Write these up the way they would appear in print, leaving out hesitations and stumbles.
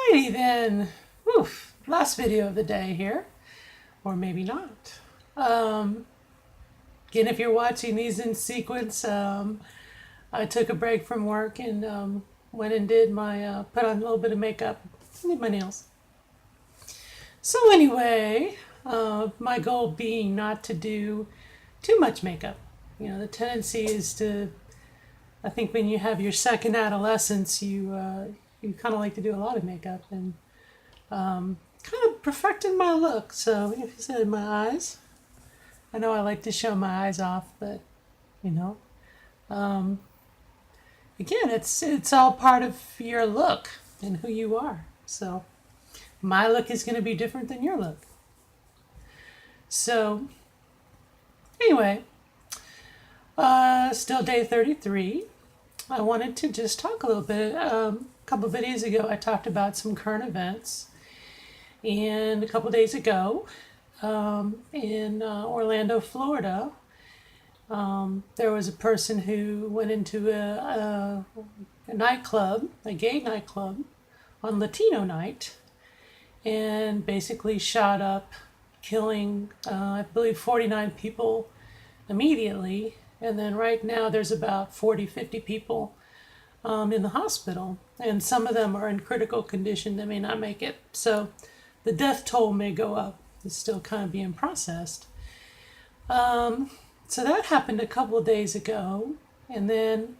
Alrighty then. Oof, last video of the day here, or maybe not. Um, Again, if you're watching these in sequence, I took a break from work and went and did my put on a little bit of makeup, did my nails. So anyway, my goal being not to do too much makeup. You know, the tendency is to, I think when you have your second adolescence, you kind of like to do a lot of makeup and kind of perfecting my look. So if you said my eyes, I know I like to show my eyes off, but you know, um, again, it's all part of your look and who you are. So my look is going to be different than your look. So anyway, still day 33. I wanted to just talk a little bit. A couple of videos ago, I talked about some current events, and a couple days ago, in Orlando, Florida, there was a person who went into a nightclub, a gay nightclub, on Latino night, and basically shot up, killing, I believe, 49 people immediately. And then right now there's about 40, 50 people in the hospital, and some of them are in critical condition. They may not make it. So the death toll may go up. It's still kind of being processed. So that happened a couple of days ago. And then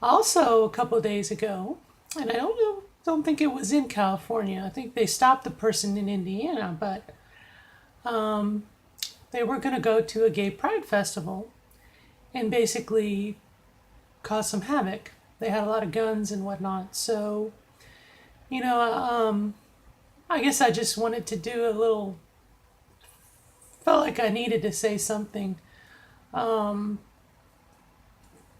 also a couple of days ago, and I don't think it was in California. I think they stopped the person in Indiana, but they were going to go to a gay pride festival and basically cause some havoc. They had a lot of guns and whatnot. So, you know, I guess I just wanted to do a little, felt like I needed to say something. You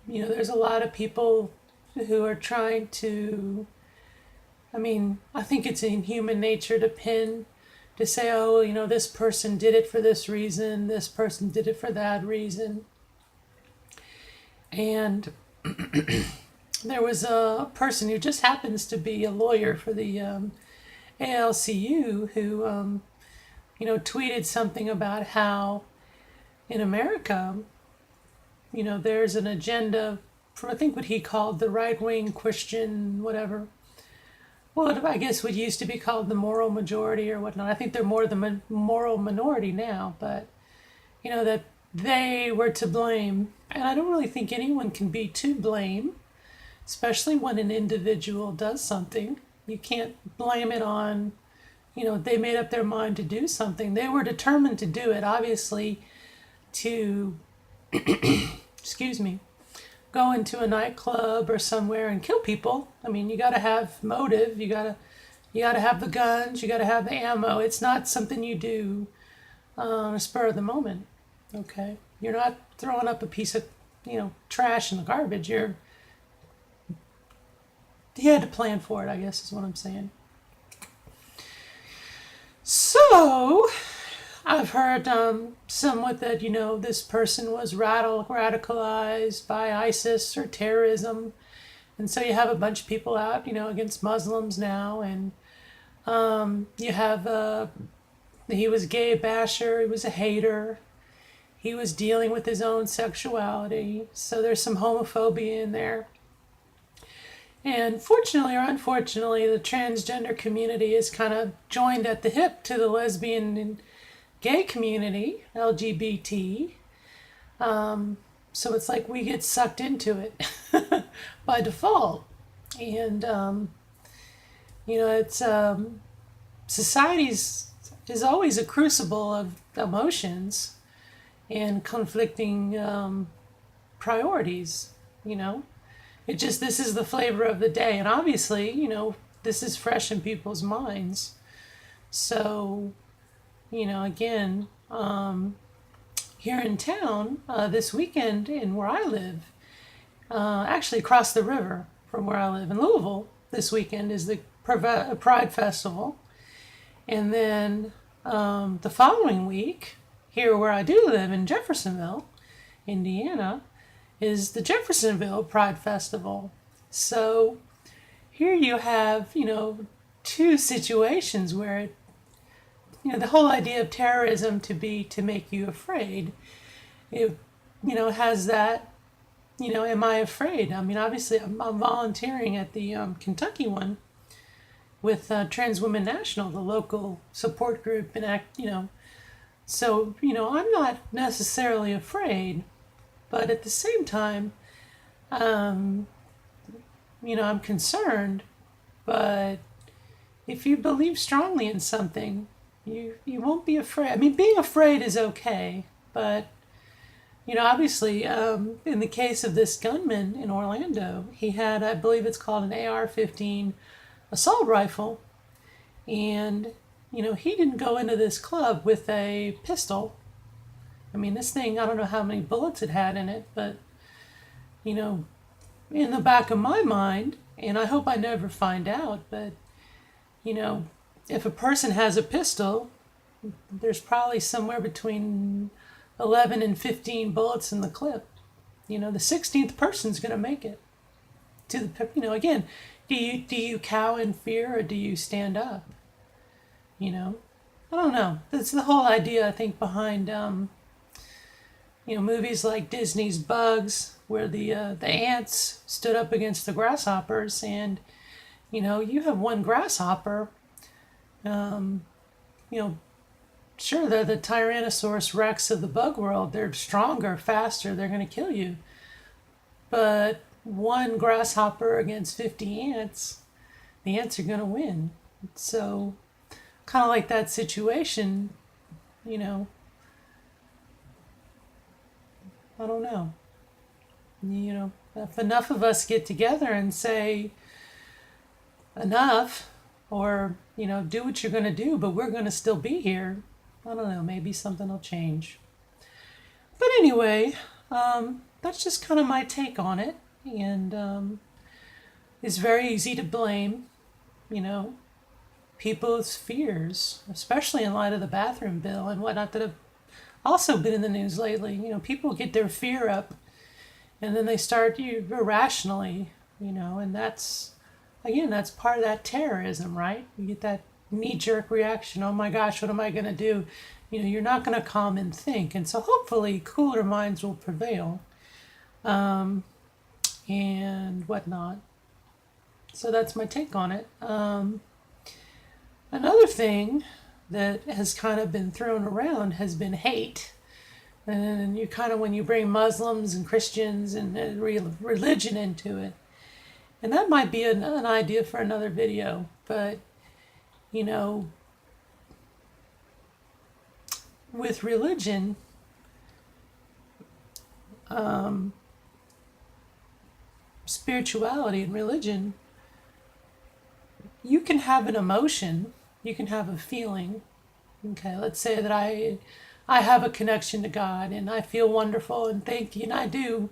know, there's a lot of people who are trying to, I mean, I think it's in human nature to say, oh, you know, this person did it for this reason, this person did it for that reason. And there was a person who just happens to be a lawyer for the ALCU who, you know, tweeted something about how in America, you know, there's an agenda for, I think, what he called the right wing Christian, whatever. Well, I guess what used to be called the moral majority or whatnot. I think they're more the moral minority now, but, you know, that they were to blame. And I don't really think anyone can be to blame, especially when an individual does something. You can't blame it on, you know, they made up their mind to do something. They were determined to do it, obviously, to, excuse me, go into a nightclub or somewhere and kill people. I mean, you got to have motive. You got to have the guns. You got to have the ammo. It's not something you do on a spur of the moment. Okay, you're not throwing up a piece of, you know, trash in the garbage. You had to plan for it, I guess is what I'm saying. So I've heard somewhat that, you know, this person was radicalized by ISIS or terrorism. And so you have a bunch of people out, you know, against Muslims now. And you have, he was a gay basher, he was a hater. He was dealing with his own sexuality. So there's some homophobia in there. And fortunately or unfortunately, the transgender community is kind of joined at the hip to the lesbian and gay community, LGBT. So it's like we get sucked into it by default. And, you know, it's society's is always a crucible of emotions and conflicting priorities, you know. It just, this is the flavor of the day. And obviously, you know, this is fresh in people's minds. So, you know, again, here in town this weekend, in where I live, actually across the river from where I live in Louisville, this weekend is the Pride Festival. And then the following week, here where I do live in Jeffersonville, Indiana, is the Jeffersonville Pride Festival. So here you have, you know, two situations where the whole idea of terrorism to make you afraid. It, has that, am I afraid? I mean, obviously, I'm volunteering at the Kentucky one with Trans Women National, the local support group, and so, I'm not necessarily afraid, but at the same time, I'm concerned. But if you believe strongly in something, you won't be afraid. I mean, being afraid is okay, but obviously, in the case of this gunman in Orlando, he had, I believe it's called an AR-15 assault rifle, and he didn't go into this club with a pistol. I mean, this thing, I don't know how many bullets it had in it, but in the back of my mind, and I hope I never find out, but if a person has a pistol, there's probably somewhere between 11 and 15 bullets in the clip. The 16th person's going to make it. Again, do you cower in fear or do you stand up? I don't know. That's the whole idea, I think, behind movies like Disney's Bugs, where the ants stood up against the grasshoppers, and you have one grasshopper. Sure, they're the Tyrannosaurus Rex of the bug world. They're stronger, faster. They're going to kill you. But one grasshopper against 50 ants, the ants are going to win. So, kind of like that situation, I don't know. If enough of us get together and say enough, or, do what you're going to do, but we're going to still be here, I don't know, maybe something will change. But anyway, that's just kind of my take on it. And it's very easy to blame, people's fears, especially in light of the bathroom bill and whatnot that have also been in the news lately. People get their fear up and then they start irrationally, and that's part of that terrorism, right? You get that knee-jerk reaction, oh my gosh, what am I going to do? You're not going to calm and think. And so hopefully cooler minds will prevail and whatnot. So that's my take on it. Another thing that has kind of been thrown around has been hate. And you kind of, when you bring Muslims and Christians and religion into it, and that might be an idea for another video, but with religion, spirituality and religion, you can have an emotion, you can have a feeling. Okay, let's say that I have a connection to God and I feel wonderful and thank you, and I do.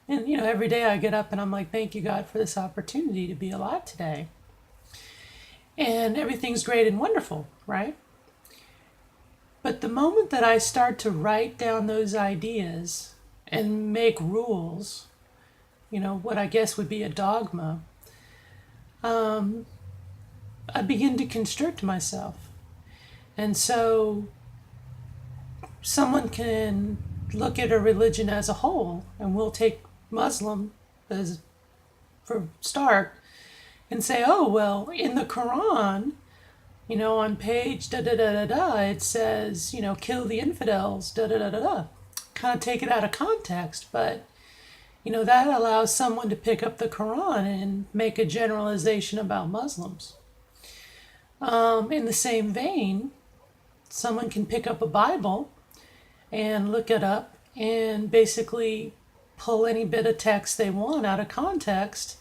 And every day I get up and I'm like, thank you, God, for this opportunity to be alive today. And everything's great and wonderful, right? But the moment that I start to write down those ideas and make rules, what I guess would be a dogma, I begin to constrict myself. And so someone can look at a religion as a whole, and we'll take Muslim as for start, and say, oh, well, in the Quran, on page da-da-da-da-da, it says, kill the infidels, da-da-da-da-da. Kind of take it out of context, but, that allows someone to pick up the Quran and make a generalization about Muslims. In the same vein, someone can pick up a Bible and look it up and basically pull any bit of text they want out of context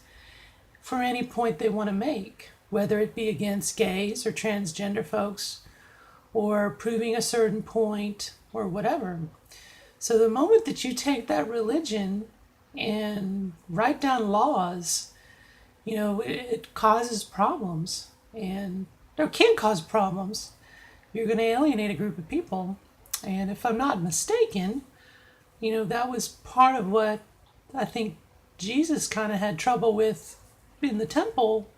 for any point they want to make, whether it be against gays or transgender folks or proving a certain point or whatever. So the moment that you take that religion and write down laws, it causes problems, and or can cause problems. You're going to alienate a group of people. And if I'm not mistaken, that was part of what I think Jesus kind of had trouble with in the temple,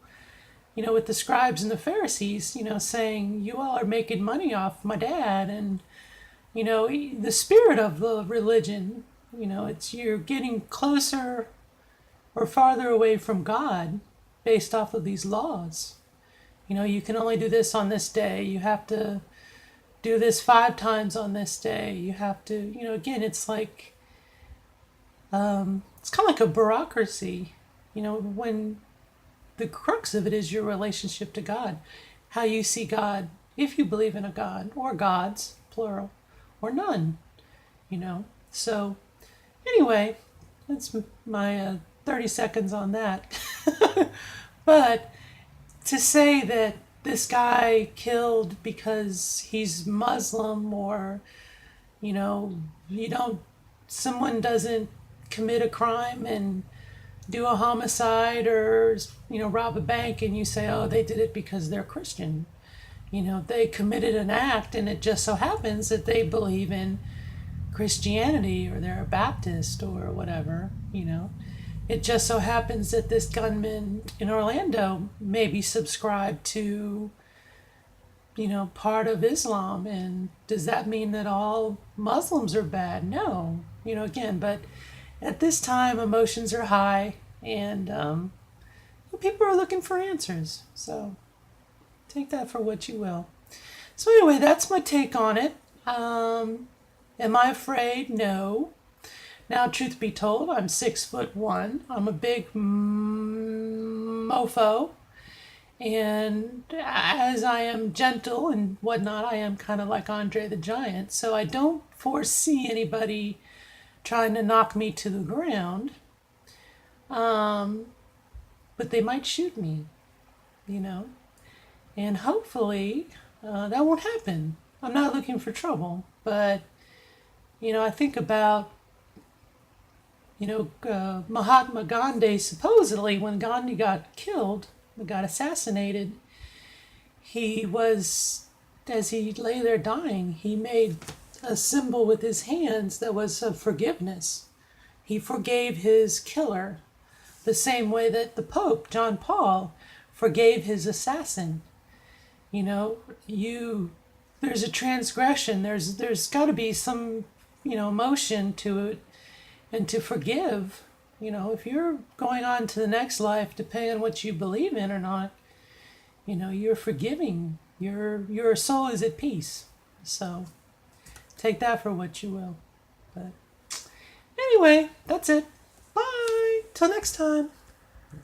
with the scribes and the Pharisees, saying, you all are making money off my dad. And, the spirit of the religion, it's you're getting closer or farther away from God based off of these laws. You can only do this on this day. You have to do this 5 times on this day. You have to, again, it's like, it's kind of like a bureaucracy, when the crux of it is your relationship to God, how you see God, if you believe in a God or gods, plural, or none, So, anyway, that's my 30 seconds on that. But to say that this guy killed because he's Muslim, or, you don't, someone doesn't commit a crime and do a homicide, or, rob a bank, and you say, oh, they did it because they're Christian. They committed an act, and it just so happens that they believe in Christianity, or they're a Baptist or whatever. It just so happens that this gunman in Orlando maybe subscribed to, part of Islam. And does that mean that all Muslims are bad? No. Again, but at this time, emotions are high, and people are looking for answers. So take that for what you will. So anyway, that's my take on it. Am I afraid? No. Now, truth be told, I'm 6'1". I'm a big mofo. And as I am gentle and whatnot, I am kind of like Andre the Giant. So I don't foresee anybody trying to knock me to the ground. But they might shoot me, And hopefully that won't happen. I'm not looking for trouble. But, I think about Mahatma Gandhi, supposedly, when Gandhi got killed, got assassinated, he was, as he lay there dying, he made a symbol with his hands that was of forgiveness. He forgave his killer the same way that the Pope, John Paul, forgave his assassin. There's a transgression. There's got to be some, emotion to it. And to forgive, if you're going on to the next life, depending on what you believe in or not, you're forgiving. Your soul is at peace. So take that for what you will. But anyway, that's it. Bye. Till next time.